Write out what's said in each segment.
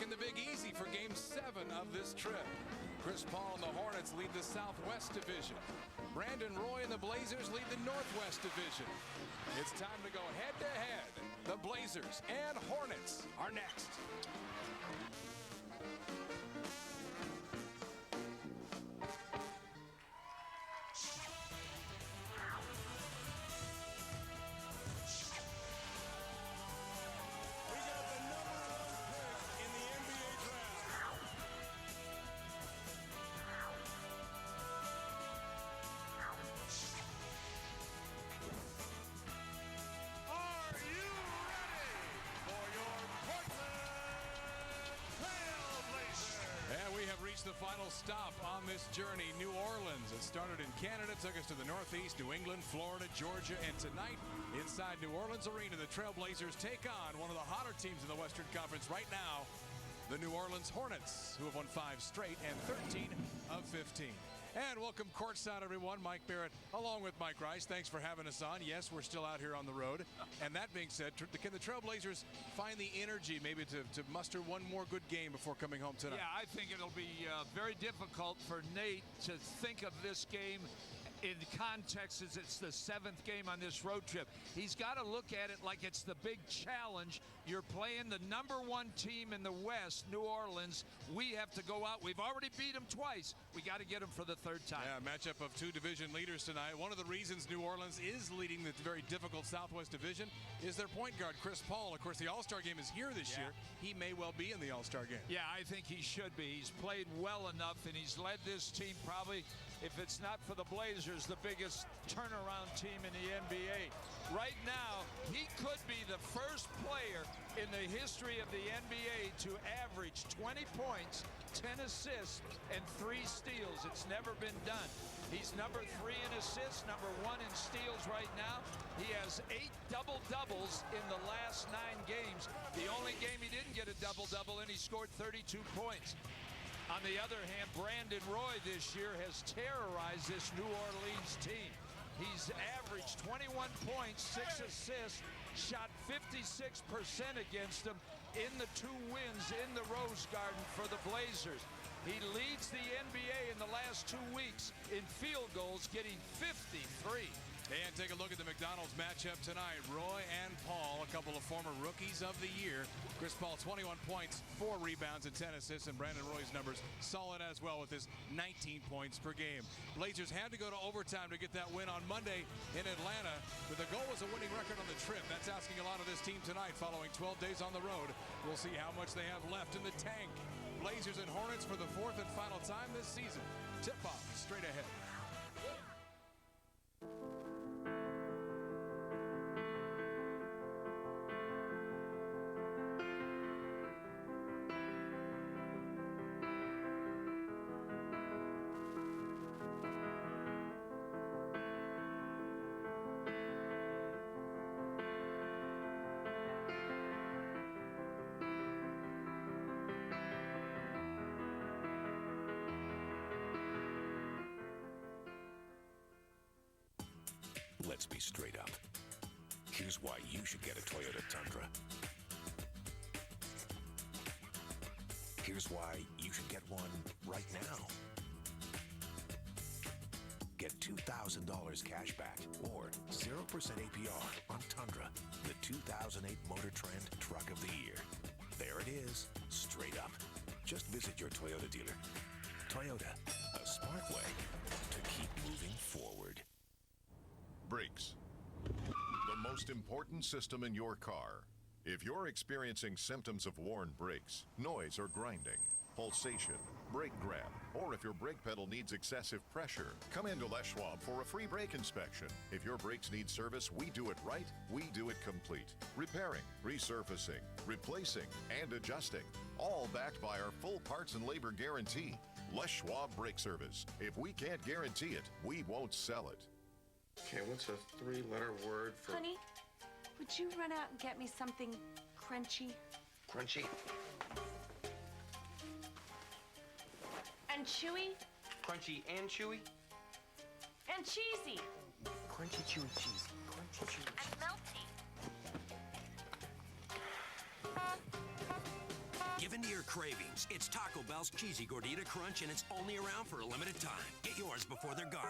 taking the Big Easy for Game 7 of this trip. Chris Paul and the Hornets lead the Southwest Division. Brandon Roy and the Blazers lead the Northwest Division. It's time to go head-to-head. The Blazers and Hornets are next. The final stop on this journey, New Orleans. It started in Canada, took us to the Northeast, New England, Florida, Georgia, and tonight inside New Orleans Arena, the Trailblazers take on one of the hotter teams in the Western Conference right now, the New Orleans Hornets, who have won 5 straight and 13 of 15. And welcome courtside, everyone. Mike Barrett along with Mike Rice. Thanks for having us on. Yes, we're still out here on the road. And that being said, can the Trailblazers find the energy maybe to muster one more good game before coming home tonight? Yeah, I think it'll be very difficult for Nate to think of this game in context as it's the 7th game on this road trip. He's got to look at it like it's the big challenge. You're playing the #1 team in the West, New Orleans. We have to go out. We've already beat them twice. We got to get them for the 3rd time. Yeah, matchup of 2 division leaders tonight. One of the reasons New Orleans is leading the very difficult Southwest Division is their point guard, Chris Paul. Of course, the All-Star game is here this year. He may well be in the All-Star game. Yeah, I think he should be. He's played well enough, and he's led this team probably, if it's not for the Blazers, the biggest turnaround team in the NBA. Right now, he could be the first player in the history of the NBA to average 20 points, 10 assists, and 3 steals. It's never been done. He's number 3 in assists, number 1 in steals right now. He has 8 double-doubles in the last 9 games. The only game he didn't get a double-double in, he scored 32 points. On the other hand, Brandon Roy this year has terrorized this New Orleans team. He's averaged 21 points, 6 assists, shot 56% against them in the 2 wins in the Rose Garden for the Blazers. He leads the NBA in the last 2 weeks in field goals, getting 53. And take a look at the McDonald's matchup tonight. Roy and Paul, a couple of former rookies of the year. Chris Paul, 21 points, 4 rebounds, and 10 assists. And Brandon Roy's numbers solid as well with his 19 points per game. Blazers had to go to overtime to get that win on Monday in Atlanta. But the goal was a winning record on the trip. That's asking a lot of this team tonight following 12 days on the road. We'll see how much they have left in the tank. Blazers and Hornets for the 4th and final time this season. Tip-off straight ahead. Let's be straight up. Here's why you should get a Toyota Tundra. Here's why you should get one right now. Get $2,000 cash back or 0% APR on Tundra, the 2008 Motor Trend Truck of the Year. There it is, straight up. Just visit your Toyota dealer. Toyota, a smart way to keep moving forward. Brakes. The most important system in your car. If you're experiencing symptoms of worn brakes, noise or grinding, pulsation, brake grab, or if your brake pedal needs excessive pressure, come into Les Schwab for a free brake inspection. If your brakes need service, we do it right, we do it complete. Repairing, resurfacing, replacing, and adjusting. All backed by our full parts and labor guarantee. Les Schwab Brake Service. If we can't guarantee it, we won't sell it. Okay, what's a 3-letter word for... Honey, would you run out and get me something crunchy? Crunchy? And chewy? Crunchy and chewy? And cheesy. Crunchy, chewy, cheesy. Crunchy, chewy, cheesy. And melty. Give Give in to your cravings. It's Taco Bell's Cheesy Gordita Crunch, and it's only around for a limited time. Get yours before they're gone.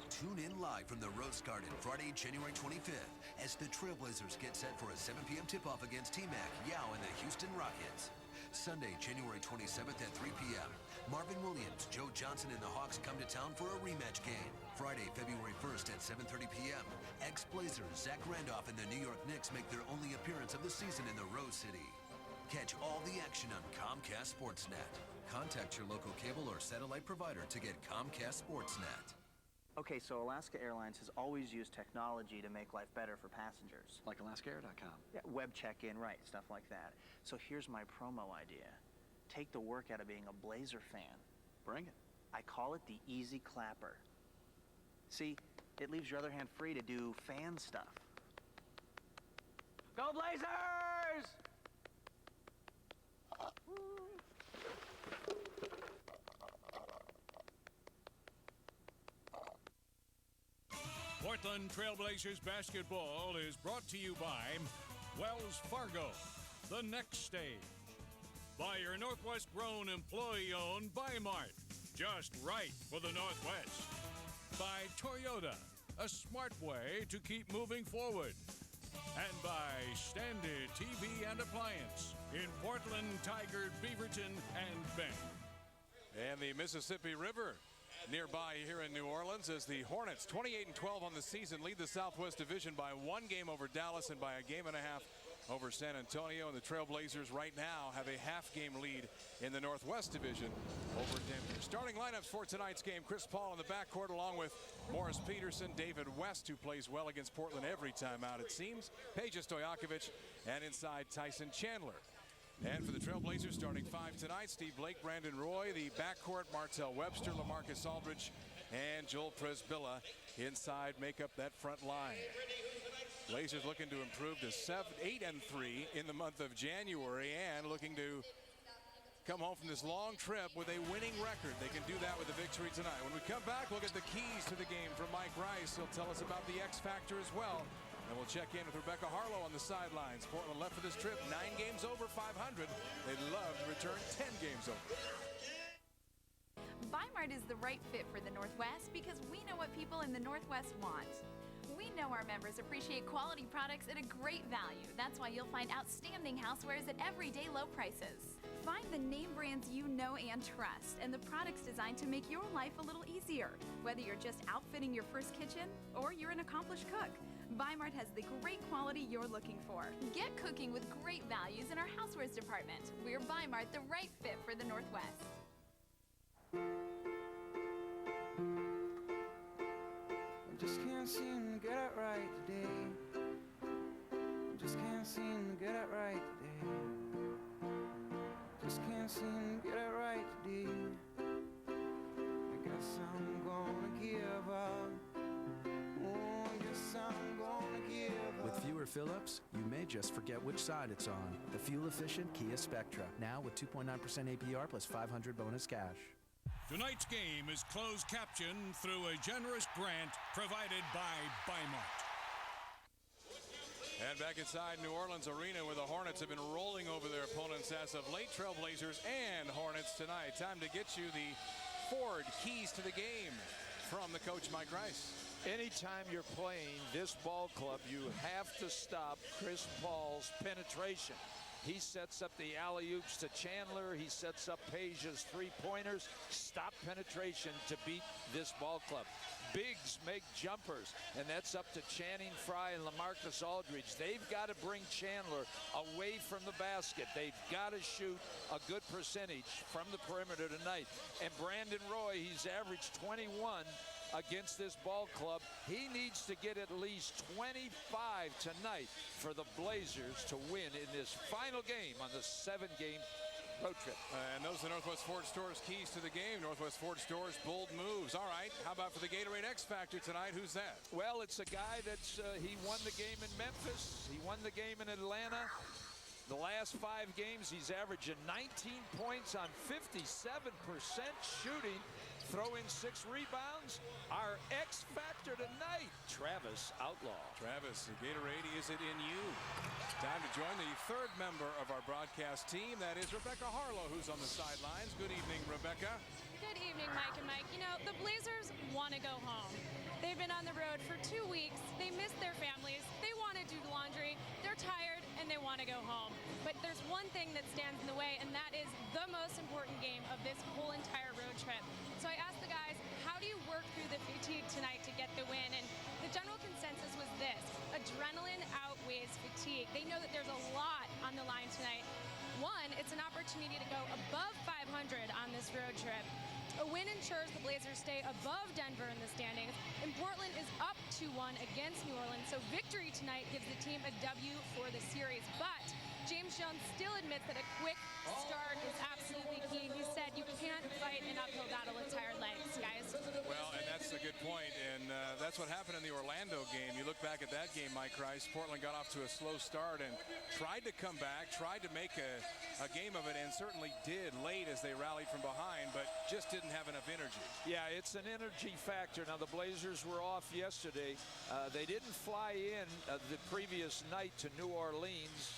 Tune in live from the Rose Garden Friday, January 25th, as the Trailblazers get set for a 7 p.m. tip-off against T-Mac, Yao, and the Houston Rockets. Sunday, January 27th at 3 p.m., Marvin Williams, Joe Johnson, and the Hawks come to town for a rematch game. Friday, February 1st at 7:30 p.m., ex-Blazers Zach Randolph and the New York Knicks make their only appearance of the season in the Rose City. Catch all the action on Comcast Sportsnet. Contact your local cable or satellite provider to get Comcast Sportsnet. Okay, so Alaska Airlines has always used technology to make life better for passengers. Like AlaskaAir.com. Yeah, web check-in, right, stuff like that. So here's my promo idea. Take the work out of being a Blazer fan. Bring it. I call it the Easy Clapper. See, it leaves your other hand free to do fan stuff. Go Blazers! Portland Trailblazers basketball is brought to you by Wells Fargo, the next stage. By your Northwest-grown, employee-owned Bi-Mart, just right for the Northwest. By Toyota, a smart way to keep moving forward. And by Standard TV and Appliance in Portland, Tigard, Beaverton, and Bend. And the Mississippi River nearby here in New Orleans as the Hornets, 28-12 on the season, lead the Southwest Division by 1 game over Dallas and by a game and a half over San Antonio. And the Trailblazers right now have a half-game lead in the Northwest Division over Denver. Starting lineups for tonight's game: Chris Paul in the backcourt along with Morris Peterson, David West, who plays well against Portland every time out it seems, Peja Stojakovic, and inside Tyson Chandler. And for the Trailblazers, starting 5 tonight: Steve Blake, Brandon Roy. The backcourt: Martell Webster, LaMarcus Aldridge, and Joel Presbilla inside make up that front line. Blazers looking to improve to 8-3 in the month of January and looking to come home from this long trip with a winning record. They can do that with a victory tonight. When we come back, we'll get the keys to the game from Mike Rice. He'll tell us about the X factor as well. And we'll check in with Rebecca Harlow on the sidelines. Portland left for this trip 9 games over 500. They'd love to return 10 games over. Bi-Mart is the right fit for the Northwest because we know what people in the Northwest want. We know our members appreciate quality products at a great value. That's why you'll find outstanding housewares at everyday low prices. Find the name brands you know and trust and the products designed to make your life a little easier. Whether you're just outfitting your first kitchen or you're an accomplished cook, Bi-Mart has the great quality you're looking for. Get cooking with great values in our housewares department. We're Bi-Mart, the right fit for the Northwest. Just can't seem to get it right today. Just can't seem to get it right today. Just can't seem to get it right today. I guess I'm gonna give up. Oh, I guess I'm gonna give up. With fewer fill-ups, you may just forget which side it's on. The fuel-efficient Kia Spectra, now with 2.9% APR plus $500 bonus cash. Tonight's game is closed captioned through a generous grant provided by Bi-Mart. And back inside New Orleans Arena, where the Hornets have been rolling over their opponents as of late. Trailblazers and Hornets tonight. Time to get you the Ford keys to the game from the coach, Mike Rice. Anytime you're playing this ball club, you have to stop Chris Paul's penetration. He sets up the alley-oops to Chandler. He sets up Peja's three-pointers. Stop penetration to beat this ball club. Bigs make jumpers, and that's up to Channing Frye and LaMarcus Aldridge. They've got to bring Chandler away from the basket. They've got to shoot a good percentage from the perimeter tonight. And Brandon Roy, he's averaged 21 against this ball club. He needs to get at least 25 tonight for the Blazers to win in this final game on the 7-game road trip. And those are the Northwest Ford Stores keys to the game. Northwest Ford Stores, bold moves. All right, how about for the Gatorade X Factor tonight? Who's that? Well, it's a guy that's, he won the game in Memphis. He won the game in Atlanta. The last 5 games, he's averaging 19 points on 57% shooting, throw in 6 rebounds. Our X factor tonight, Travis Outlaw. Travis, the Gatorade, is it in you? Time to join the third member of our broadcast team. That is Rebecca Harlow, who's on the sidelines. Good evening, Rebecca. Good evening, Mike and Mike. You know, the Blazers want to go home. They've been on the road for 2 weeks. They miss their families. They want to do laundry. They're tired, and they want to go home. But there's one thing that stands in the way, and that is the most important game of this whole entire road trip. So I asked the guys, how do you work through the fatigue tonight to get the win? And the general consensus was this: adrenaline outweighs fatigue. They know that there's a lot on the line tonight. One, it's an opportunity to go above 500 on this road trip. A win ensures the Blazers stay above Denver in the standings, and Portland is up 2-1 against New Orleans, so victory tonight gives the team a W for the series. But James Jones still admits that a quick start is absolutely key. He said you can't fight an uphill battle with tired legs, guys. Well, and that's a good point, and that's what happened in the Orlando game. You look back at that game, Mike Rice, Portland got off to a slow start and tried to come back, tried to make a game of it, and certainly did late as they rallied from behind, but just didn't have enough energy. Yeah, it's an energy factor. Now, the Blazers were off yesterday. They didn't fly in the previous night to New Orleans.